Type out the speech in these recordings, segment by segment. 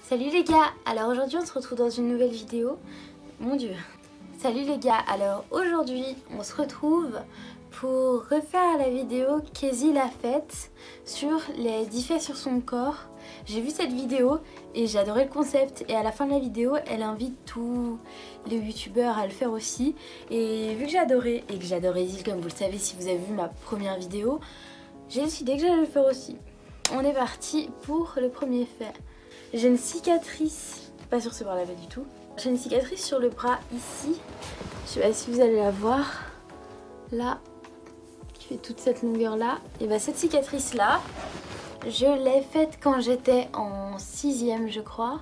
Salut les gars, alors aujourd'hui on se retrouve dans une nouvelle vidéo. Mon dieu. Salut les gars, alors aujourd'hui on se retrouve pour refaire la vidéo qu'Ezzy l'a faite sur les diffets sur son corps. J'ai vu cette vidéo et j'ai adoré le concept, et à la fin de la vidéo elle invite tous les youtubeurs à le faire aussi. Et vu que j'ai adoré et que j'adore Ezzy, comme vous le savez si vous avez vu ma première vidéo, j'ai décidé que j'allais le faire aussi. On est parti pour le premier fait. J'ai une cicatrice, pas sur ce bras là pas du tout. J'ai une cicatrice sur le bras ici, je sais pas si vous allez la voir, là, qui fait toute cette longueur là. Et bah cette cicatrice là, je l'ai faite quand j'étais en 6ème je crois.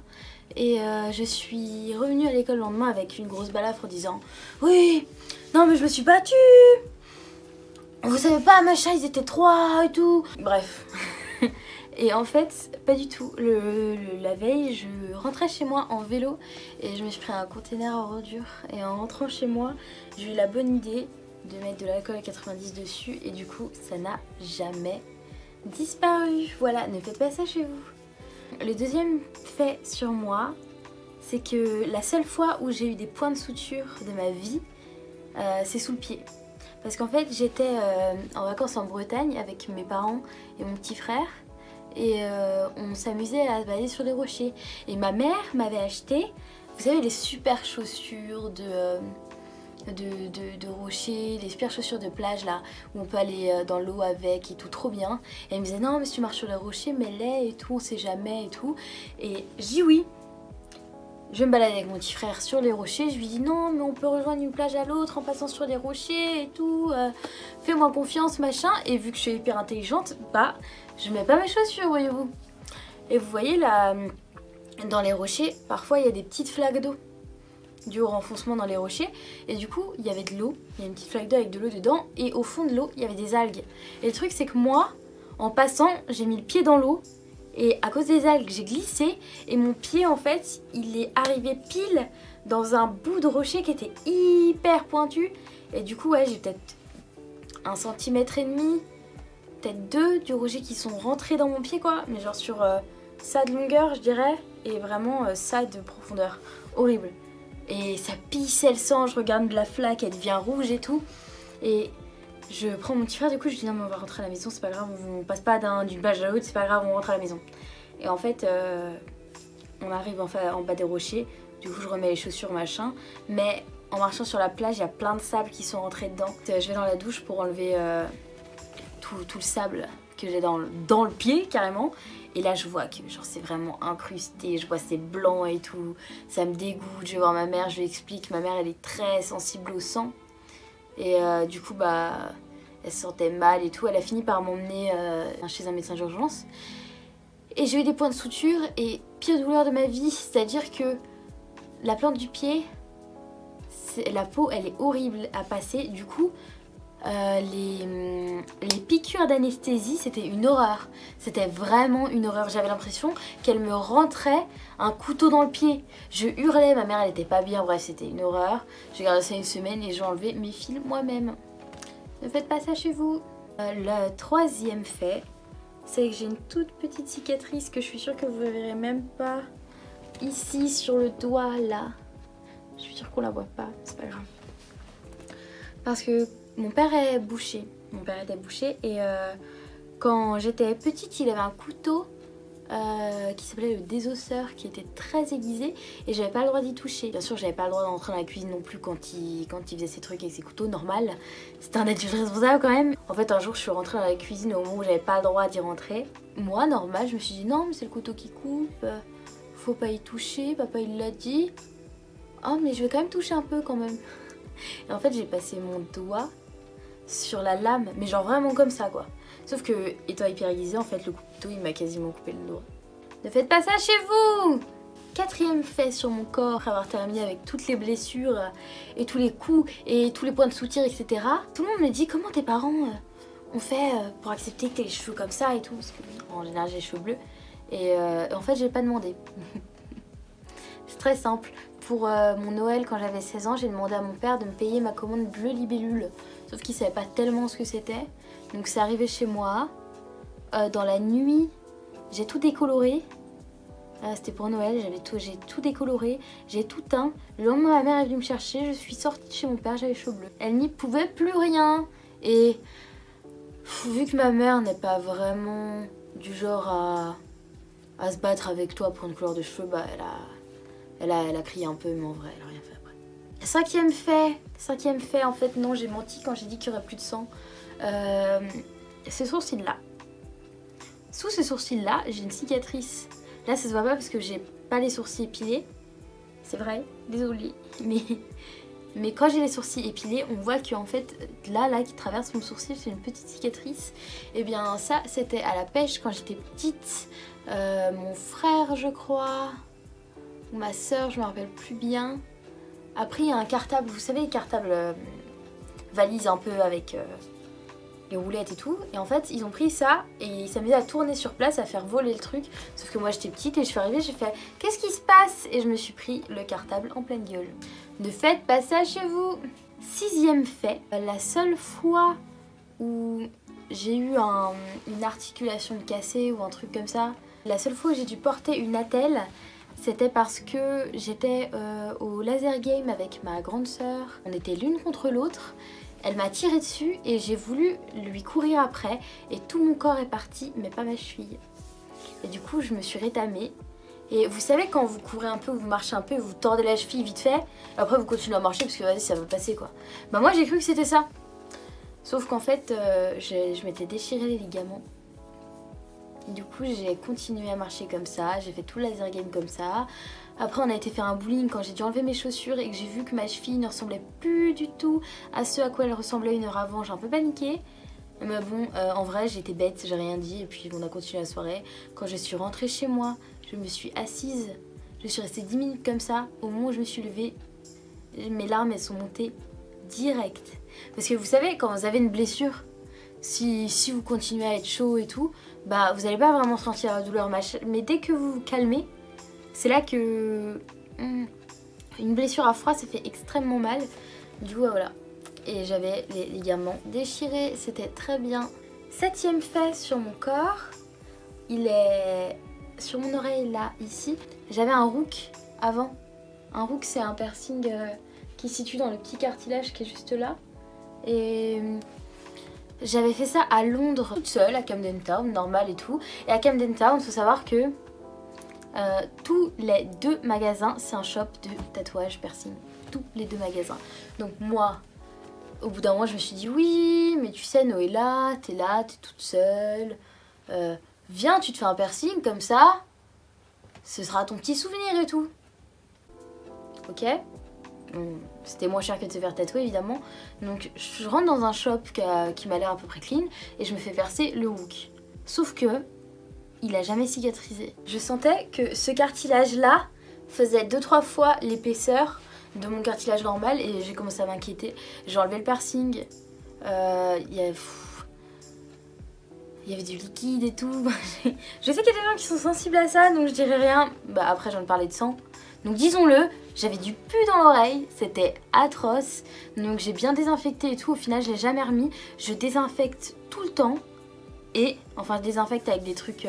Et je suis revenue à l'école le lendemain avec une grosse balafre en disant « Oui, non mais je me suis battue, vous savez pas, machin, ils étaient 3 et tout ». Bref. Et en fait, pas du tout. La veille, je rentrais chez moi en vélo et je me suis pris un container à ordures. Et en rentrant chez moi, j'ai eu la bonne idée de mettre de l'alcool à 90 dessus. Et du coup, ça n'a jamais disparu. Voilà, ne faites pas ça chez vous. Le deuxième fait sur moi, c'est que la seule fois où j'ai eu des points de suture de ma vie, c'est sous le pied. Parce qu'en fait, j'étais en vacances en Bretagne avec mes parents et mon petit frère. Et on s'amusait à se balader sur les rochers. Et ma mère m'avait acheté, vous savez, les super chaussures de rochers, les super chaussures de plage là, où on peut aller dans l'eau avec et tout, trop bien. Et elle me disait non mais si tu marches sur les rochers, mets-les et tout, on sait jamais et tout. Et j'ai dit oui. Je vais me balader avec mon petit frère sur les rochers, je lui dis non mais on peut rejoindre une plage à l'autre en passant sur les rochers et tout, fais-moi confiance machin. Et vu que je suis hyper intelligente, bah je mets pas mes chaussures, voyez-vous. Et vous voyez là, dans les rochers, parfois il y a des petites flaques d'eau dû au renfoncement dans les rochers. Et du coup il y avait de l'eau, il y a une petite flaque d'eau avec de l'eau dedans, et au fond de l'eau il y avait des algues. Et le truc c'est que moi, en passant, j'ai mis le pied dans l'eau. Et à cause des algues, j'ai glissé et mon pied en fait, il est arrivé pile dans un bout de rocher qui était hyper pointu. Et du coup, ouais, j'ai peut-être 1,5 cm, peut-être 2 du rocher qui sont rentrés dans mon pied quoi. Mais genre sur ça de longueur, je dirais, et vraiment ça de profondeur. Horrible. Et ça pissait le sang, je regarde la flaque, elle devient rouge et tout. Et je prends mon petit frère, du coup je dis non mais on va rentrer à la maison, c'est pas grave, on passe pas d'une plage à l'autre, c'est pas grave, on rentre à la maison. Et en fait on arrive en bas des rochers, du coup je remets les chaussures machin, mais en marchant sur la plage il y a plein de sable qui sont rentrés dedans. Je vais dans la douche pour enlever tout le sable que j'ai dans le pied carrément. Et là je vois que genre c'est vraiment incrusté, je vois c'est blanc et tout, ça me dégoûte. Je vais voir ma mère, je lui explique, ma mère elle est très sensible au sang. Et du coup bah elle se sentait mal et tout, elle a fini par m'emmener chez un médecin d'urgence. Et j'ai eu des points de suture et pire douleur de ma vie, c'est à dire que la plante du pied, la peau elle est horrible à passer. Du coup les piqûres d'anesthésie c'était une horreur, c'était vraiment une horreur. J'avais l'impression qu'elle me rentrait un couteau dans le pied, je hurlais, ma mère elle était pas bien, bref c'était une horreur. J'ai gardé ça une semaine et j'ai enlevé mes fils moi-même. Ne faites pas ça chez vous. Le troisième fait, c'est que j'ai une toute petite cicatrice que je suis sûre que vous ne verrez même pas ici sur le doigt là. Je suis sûre qu'on la voit pas, c'est pas grave. Parce que mon père est boucher, et quand j'étais petite il avait un couteau qui s'appelait le désosseur qui était très aiguisé et j'avais pas le droit d'y toucher. Bien sûr j'avais pas le droit d'entrer dans la cuisine non plus quand il faisait ses trucs avec ses couteaux, normal. C'était un adulte responsable quand même. En fait un jour je suis rentrée dans la cuisine au moment où j'avais pas le droit d'y rentrer. Moi normal je me suis dit non mais c'est le couteau qui coupe, faut pas y toucher, papa il l'a dit. Oh mais je vais quand même toucher un peu quand même. Et en fait j'ai passé mon doigt sur la lame, mais genre vraiment comme ça quoi. Sauf que, étant hyper aiguisé, en fait le couteau il m'a quasiment coupé le doigt. Ne faites pas ça chez vous. Quatrième fait sur mon corps, après avoir terminé avec toutes les blessures et tous les coups et tous les points de suture, etc. Tout le monde me dit comment tes parents ont fait pour accepter que t'aies les cheveux comme ça et tout, parce que en général j'ai les cheveux bleus. Et en fait j'ai pas demandé. C'est très simple. Pour mon Noël quand j'avais 16 ans, j'ai demandé à mon père de me payer ma commande Bleu Libellule. Sauf qu'il savait pas tellement ce que c'était. Donc c'est arrivé chez moi. Dans la nuit, j'ai tout décoloré. C'était pour Noël, j'ai tout décoloré, j'ai tout teint. Le lendemain, ma mère est venue me chercher, je suis sortie de chez mon père, j'avais les cheveux bleus. Elle n'y pouvait plus rien. Et vu que ma mère n'est pas vraiment du genre à se battre avec toi pour une couleur de cheveux, bah elle a crié un peu, mais en vrai, elle a rien fait après. Cinquième fait, en fait, non, j'ai menti quand j'ai dit qu'il n'y aurait plus de sang. Ces sourcils-là. Sous ces sourcils-là, j'ai une cicatrice. Là, ça se voit pas parce que j'ai pas les sourcils épilés. C'est vrai, désolée. Mais quand j'ai les sourcils épilés, on voit qu'en fait, là, qui traverse mon sourcil, c'est une petite cicatrice. Et bien, ça, c'était à la pêche quand j'étais petite. Mon frère, je crois, ou ma soeur, je me rappelle plus bien. Après, il y a un cartable, vous savez, les cartables valises un peu avec les roulettes et tout. Et en fait, ils ont pris ça et ils s'amusaient à tourner sur place, à faire voler le truc. Sauf que moi, j'étais petite et je suis arrivée, j'ai fait « Qu'est-ce qui se passe ?» Et je me suis pris le cartable en pleine gueule. Ne faites pas ça chez vous. 6e fait, la seule fois où j'ai eu une articulation cassée ou un truc comme ça, la seule fois où j'ai dû porter une attelle, c'était parce que j'étais au laser game avec ma grande sœur. On était l'une contre l'autre. Elle m'a tiré dessus et j'ai voulu lui courir après et tout mon corps est parti, mais pas ma cheville. Et du coup, je me suis rétamée. Et vous savez, quand vous courez un peu, vous marchez un peu, vous tordez la cheville vite fait, après vous continuez à marcher parce que vas-y, ça va passer quoi. Bah moi, j'ai cru que c'était ça. Sauf qu'en fait, je m'étais déchiré les ligaments. Du coup, j'ai continué à marcher comme ça, j'ai fait tout le laser game comme ça. Après, on a été faire un bowling quand j'ai dû enlever mes chaussures et que j'ai vu que ma cheville ne ressemblait plus du tout à ce à quoi elle ressemblait une heure avant. J'ai un peu paniqué. Mais bon, en vrai, j'étais bête, j'ai rien dit et puis on a continué la soirée. Quand je suis rentrée chez moi, je me suis assise. Je suis restée 10 minutes comme ça. Au moment où je me suis levée, mes larmes, elles sont montées direct. Parce que vous savez, quand vous avez une blessure, si vous continuez à être chaud et tout, bah vous n'allez pas vraiment sentir la douleur. Mais dès que vous vous calmez, c'est là que une blessure à froid, ça fait extrêmement mal. Du coup, voilà. Et j'avais les ligaments déchirés, c'était très bien. 7e fait sur mon corps, il est sur mon oreille là, ici. J'avais un rook avant. Un rook, c'est un piercing qui se situe dans le petit cartilage qui est juste là. Et j'avais fait ça à Londres, toute seule, à Camden Town, normal et tout. Et à Camden Town, il faut savoir que tous les 2 magasins, c'est un shop de tatouage piercing. Tous les 2 magasins. Donc moi, au bout d'un mois, je me suis dit oui, mais tu sais, Noëlla, t'es toute seule. Viens, tu te fais un piercing comme ça, ce sera ton petit souvenir et tout. Ok? C'était moins cher que de se faire tatouer évidemment. Donc je rentre dans un shop qui m'a l'air à peu près clean et je me fais percer le hook. Sauf que il a jamais cicatrisé. Je sentais que ce cartilage là faisait 2-3 fois l'épaisseur de mon cartilage normal et j'ai commencé à m'inquiéter. J'ai enlevé le piercing. Il y avait du liquide et tout. Je sais qu'il y a des gens qui sont sensibles à ça, donc je dirais rien. Bah après j'en parlais de sang. Donc disons-le, j'avais du pu dans l'oreille, c'était atroce. Donc j'ai bien désinfecté et tout, au final je l'ai jamais remis. Je désinfecte tout le temps. Et, enfin je désinfecte avec des trucs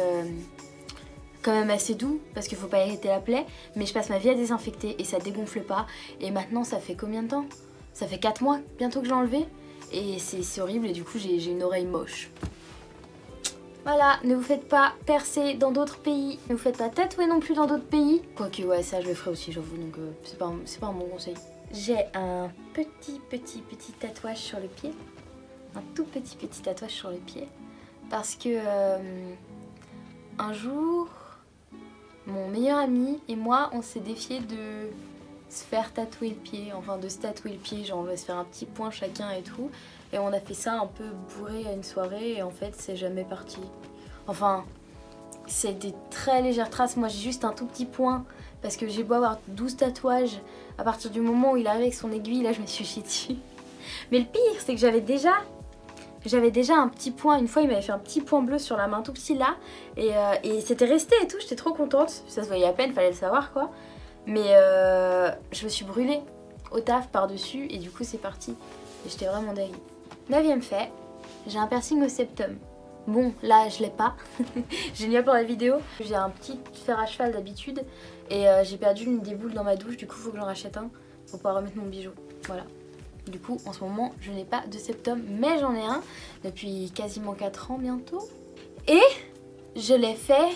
quand même assez doux, parce qu'il faut pas irriter la plaie. Mais je passe ma vie à désinfecter et ça dégonfle pas. Et maintenant ça fait combien de temps? Ça fait 4 mois bientôt que j'ai enlevé. Et c'est horrible et du coup j'ai une oreille moche. Voilà, ne vous faites pas percer dans d'autres pays, ne vous faites pas tatouer non plus dans d'autres pays. Quoique ouais, ça je le ferai aussi j'avoue, donc c'est pas un bon conseil. J'ai un petit tatouage sur le pied, un tout petit tatouage sur le pied, parce que un jour, mon meilleur ami et moi, on s'est défié de se faire tatouer le pied, enfin de se tatouer le pied, genre on va se faire un petit point chacun et tout. Et on a fait ça un peu bourré à une soirée et en fait c'est jamais parti. Enfin, c'est des très légères traces, moi j'ai juste un tout petit point parce que j'ai beau avoir 12 tatouages, à partir du moment où il arrive avec son aiguille, là je me suis chiée dessus. Mais le pire c'est que j'avais déjà un petit point, une fois il m'avait fait un petit point bleu sur la main tout petit là et c'était resté et tout, j'étais trop contente, ça se voyait à peine, fallait le savoir quoi. Mais je me suis brûlée au taf par-dessus et du coup c'est parti et j'étais vraiment dingue. 9e fait, j'ai un piercing au septum. Bon, là je l'ai pas. J'ai mis à pour la vidéo. J'ai un petit fer à cheval d'habitude et j'ai perdu une des boules dans ma douche. Du coup, faut que j'en rachète un pour pouvoir remettre mon bijou. Voilà. Du coup, en ce moment, je n'ai pas de septum, mais j'en ai un depuis quasiment 4 ans bientôt. Et je l'ai fait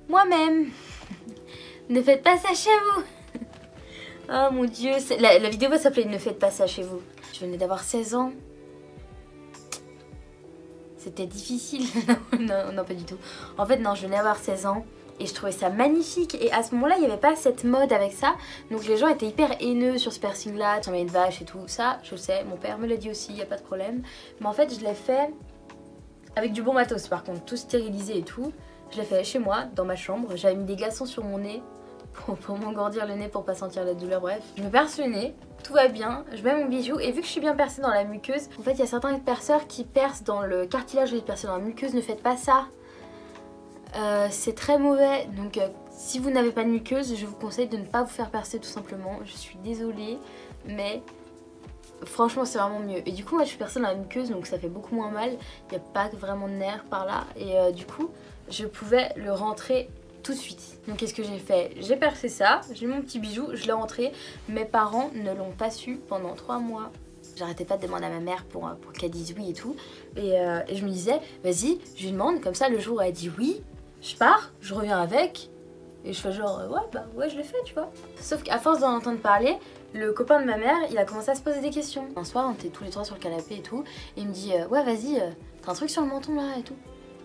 moi-même. Ne faites pas ça chez vous. Oh mon dieu, la vidéo va s'appeler Ne faites pas ça chez vous. Je venais d'avoir 16 ans. C'était difficile. non, pas du tout. En fait, non, je venais d'avoir 16 ans et je trouvais ça magnifique. Et à ce moment-là, il n'y avait pas cette mode avec ça. Donc les gens étaient hyper haineux sur ce piercing-là. Tu en mets une vache et tout. Ça, je sais, mon père me l'a dit aussi, il n'y a pas de problème. Mais en fait, je l'ai fait avec du bon matos par contre, tout stérilisé et tout. Je l'ai fait chez moi, dans ma chambre. J'avais mis des glaçons sur mon nez pour m'engourdir le nez pour pas sentir la douleur, bref. Je me perce le nez, tout va bien, je mets mon bijou et vu que je suis bien percée dans la muqueuse, en fait il y a certains perceurs qui percent dans le cartilage, les percer dans la muqueuse, ne faites pas ça. C'est très mauvais, donc si vous n'avez pas de muqueuse, je vous conseille de ne pas vous faire percer tout simplement. Je suis désolée, mais franchement c'est vraiment mieux. Et du coup moi je suis percée dans la muqueuse, donc ça fait beaucoup moins mal, il n'y a pas vraiment de nerfs par là et du coup je pouvais le rentrer tout de suite. Donc qu'est-ce que j'ai fait? J'ai percé ça, j'ai mon petit bijou, je l'ai rentré. Mes parents ne l'ont pas su pendant 3 mois. J'arrêtais pas de demander à ma mère pour qu'elle dise oui et tout. Et je me disais, vas-y, je lui demande, comme ça le jour où elle dit oui, je pars, je reviens avec. Et je fais genre, ouais je l'ai fait, tu vois. Sauf qu'à force d'en entendre parler, le copain de ma mère, il a commencé à se poser des questions. Un soir, on était tous les trois sur le canapé et tout. Et il me dit, ouais vas-y, t'as un truc sur le menton là et tout.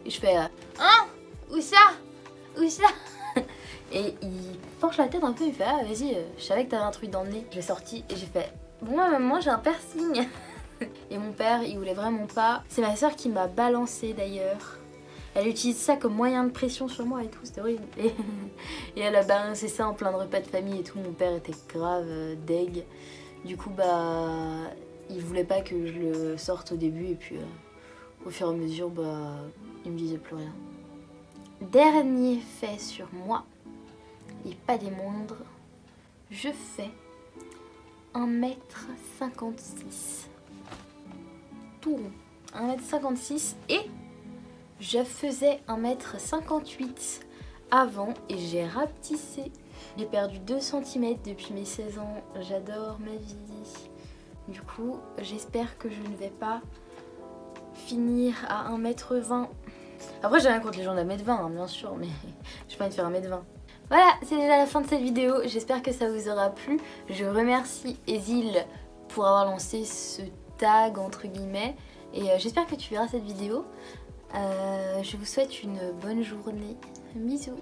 Et je fais, hein? Où ça? Où ça? Et il penche la tête un peu, il fait, ah vas-y, je savais que t'avais un truc dans le nez. Je l'ai sorti et j'ai fait, bon maman, j'ai un piercing. Et mon père, il voulait vraiment pas. C'est ma soeur qui m'a balancé d'ailleurs. Elle utilise ça comme moyen de pression sur moi et tout, c'était horrible. Et elle a balancé ça en plein de repas de famille et tout. Mon père était grave deg. Du coup, il voulait pas que je le sorte au début et puis au fur et à mesure, il me disait plus rien. Dernier fait sur moi, et pas des moindres, je fais 1m56. Tout rond. 1m56 et je faisais 1m58 avant et j'ai rapetissé. J'ai perdu 2 cm depuis mes 16 ans, j'adore ma vie. Du coup, j'espère que je ne vais pas finir à 1m20. Après j'ai rien contre les gens d'1m20 hein, bien sûr, mais j'ai pas envie de faire 1m20. Voilà, c'est déjà la fin de cette vidéo, j'espère que ça vous aura plu. Je remercie Ezil pour avoir lancé ce tag entre guillemets et j'espère que tu verras cette vidéo. Je vous souhaite une bonne journée, bisous.